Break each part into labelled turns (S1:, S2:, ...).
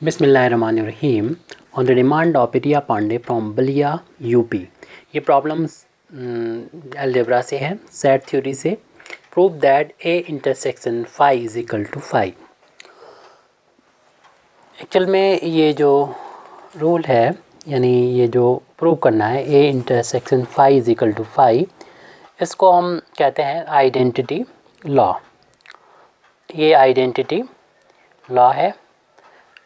S1: बिस्मिल्लाहिर्रहमानिर्रहीम। On the demand of Priya Pandey from Ballia UP. ये problems algebra से है, सेट थ्योरी से। Prove that A intersection phi is equal to phi. Actual में ये जो रूल है, यानी ये जो प्रूव करना है A intersection phi is equal to phi, इसको हम कहते हैं आइडेंटिटी लॉ। ये आइडेंटिटी लॉ है,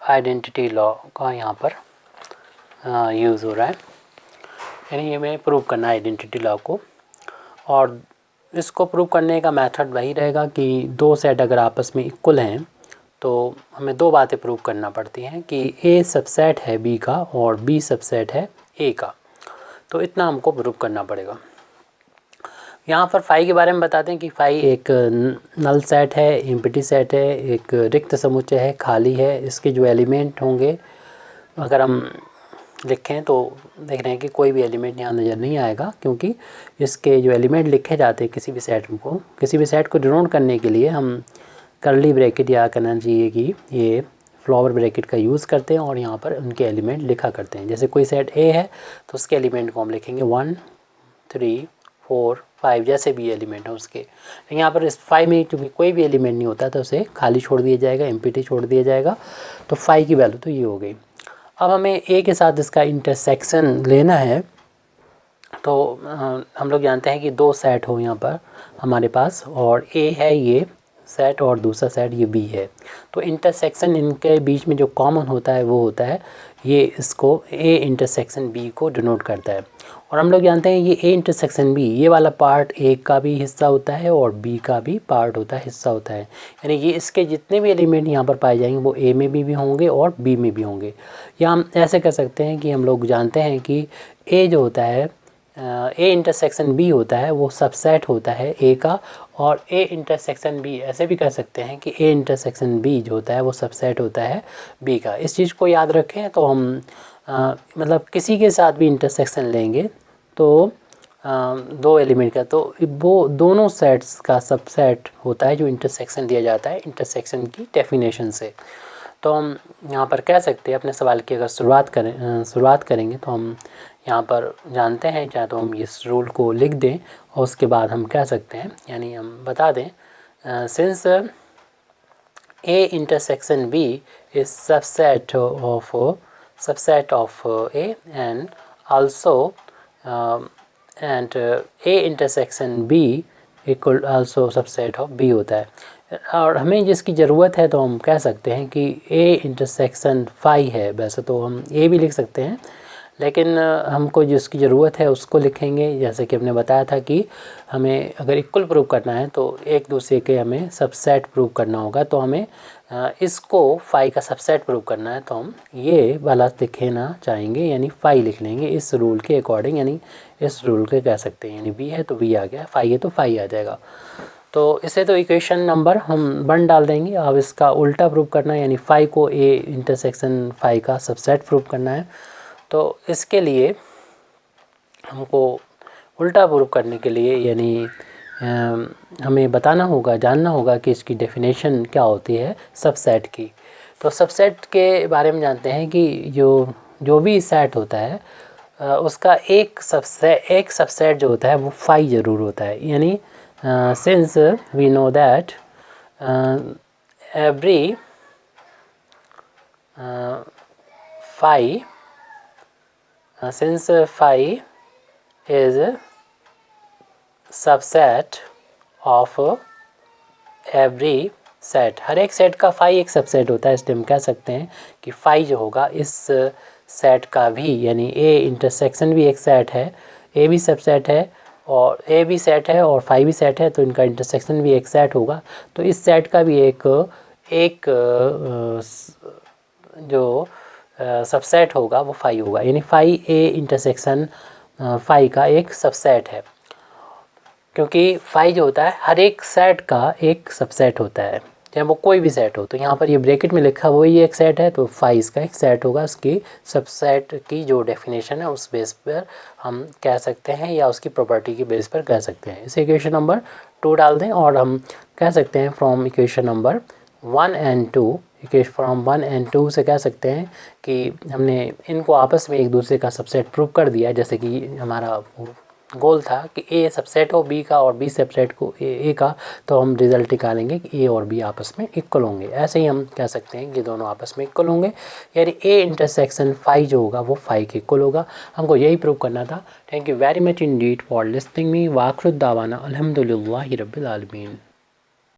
S1: आइडेंटिटी लॉ का यहाँ पर यूज़ हो रहा है, यानी ये में प्रूव करना है आइडेंटिटी लॉ को। और इसको प्रूव करने का मेथड वही रहेगा कि दो सेट अगर आपस में इक्वल हैं तो हमें दो बातें प्रूव करना पड़ती हैं कि ए सबसेट है बी का और बी सबसेट है ए का। तो इतना हमको प्रूव करना पड़ेगा। यहाँ पर फाई के बारे में बताते हैं कि फाई एक नल सेट है, एम्प्टी सेट है, एक रिक्त समुच्चय है, खाली है। इसके जो एलिमेंट होंगे अगर हम लिखें तो देख रहे हैं कि कोई भी एलिमेंट यहाँ नज़र नहीं आएगा, क्योंकि इसके जो एलिमेंट लिखे जाते हैं किसी भी सेट को डिनोट करने के लिए हम कर्ली ब्रैकेट या कहना चाहिए कि ये फ्लावर ब्रैकेट का यूज़ करते हैं और यहाँ पर उनके एलिमेंट लिखा करते हैं। जैसे कोई सेट ए है तो उसके एलिमेंट को हम लिखेंगे 1 3 4 5, जैसे भी एलिमेंट है उसके। लेकिन यहाँ पर इस 5 में क्योंकि कोई भी एलिमेंट नहीं होता तो उसे खाली छोड़ दिया जाएगा, एम्प्टी छोड़ दिया जाएगा। तो फाई की वैल्यू तो ये हो गई। अब हमें ए के साथ इसका इंटरसेक्शन लेना है। तो हम लोग जानते हैं कि दो सेट हो यहाँ पर हमारे पास, और ए है ये सेट और दूसरा सेट ये बी है। तो इंटरसेक्शन इनके बीच में जो कॉमन होता है वो होता है ये, इसको ए इंटरसेक्शन बी को डिनोट करता है। और हम लोग जानते हैं ये ए इंटरसेक्शन बी, ये वाला पार्ट ए का भी हिस्सा होता है और बी का भी पार्ट होता है, हिस्सा होता है। यानी ये इसके जितने भी एलिमेंट यहाँ पर पाए जाएंगे वो ए में भी होंगे और बी में भी होंगे। या हम ऐसे कर सकते हैं कि हम लोग जानते हैं कि ए जो होता है ए इंटरसेक्शन बी होता है वो सबसेट होता है ए का, और ए इंटरसेक्शन बी ऐसे भी कर सकते हैं कि ए इंटरसेक्शन बी जो होता है वो सबसेट होता है बी का। इस चीज़ को याद रखें। तो हम मतलब किसी के साथ भी इंटरसेक्शन लेंगे तो दो एलिमेंट का, तो वो दोनों सेट्स का सबसेट होता है जो इंटरसेक्शन दिया जाता है इंटरसेक्शन की डेफिनेशन से। तो हम यहाँ पर कह सकते हैं, अपने सवाल की अगर शुरुआत करेंगे तो हम यहाँ पर जानते हैं, चाहे तो हम इस रूल को लिख दें और उसके बाद हम कह सकते हैं, यानी हम बता दें, since A intersection B is subset of A and also A intersection B equal also subset of B होता है। और हमें जिसकी ज़रूरत है तो हम कह सकते हैं कि ए इंटरसेक्शन फाई है। वैसे तो हम ए भी लिख सकते हैं, लेकिन हमको जिसकी ज़रूरत है उसको लिखेंगे। जैसे कि हमने बताया था कि हमें अगर इक्वल प्रूव करना है तो एक दूसरे के हमें सबसेट प्रूव करना होगा। तो हमें इसको फाई का सबसेट प्रूव करना है, तो हम ये वाला लिखना चाहेंगे, यानी फाई लिख लेंगे इस रूल के अकॉर्डिंग। यानी इस रूल के कह सकते हैं, यानी बी है तो बी आ गया, फाई है तो फाई आ जाएगा। तो इसे तो इक्वेशन नंबर हम 1 डाल देंगे। अब इसका उल्टा प्रूव करना है, यानी फाई को ए इंटरसेक्शन फाई का सबसेट प्रूव करना है। तो इसके लिए हमको उल्टा प्रूव करने के लिए, यानी हमें बताना होगा, जानना होगा कि इसकी डेफिनेशन क्या होती है सबसेट की। तो सबसेट के बारे में जानते हैं कि जो भी सेट होता है उसका एक सबसेट जो होता है वो फाई ज़रूर होता है। यानी since we know that every phi since phi is subset of every set, हर एक सेट का फाई एक सबसेट होता है। इसलिए हम कह सकते हैं कि फाई जो होगा इस सेट का भी, यानी ए इंटरसेक्शन भी एक सेट है, ए भी सबसेट है और ए भी सेट है और फाई भी सेट है, तो इनका इंटरसेक्शन भी एक सेट होगा। तो इस सेट का भी एक जो सबसेट होगा वो फाई होगा, यानी फाई ए इंटरसेक्शन फाई का एक सबसेट है, क्योंकि फाई जो होता है हर एक सेट का एक सबसेट होता है, चाहे वो कोई भी सेट हो। तो यहाँ पर ये ब्रैकेट में लिखा हुआ ये एक सेट है, तो फाई इसका एक सेट होगा। उसकी सबसेट की जो डेफिनेशन है उस बेस पर हम कह सकते हैं, या उसकी प्रॉपर्टी की बेस पर कह सकते हैं। इसे इक्वेशन नंबर 2 डाल दें और हम कह सकते हैं from equation number 1 and 2 case from 1 and 2 से कह सकते हैं कि हमने इनको आपस में एक दूसरे का सबसेट प्रूव कर दिया, जैसे कि हमारा गोल था कि ए सबसेट हो बी का और बी सबसेट को ए का, तो हम रिज़ल्ट निकालेंगे कि ए और बी आपस में इक्वल होंगे। ऐसे ही हम कह सकते हैं कि दोनों आपस में इक्वल होंगे, यानी ए इंटरसेक्शन फाई जो होगा वो फाई के इक्वल होगा। हमको यही प्रूव करना था। Thank you very much indeed for listening me. वाखिर दावाना अल्हम्दुलिल्लाहि रब्बिल आलमीन।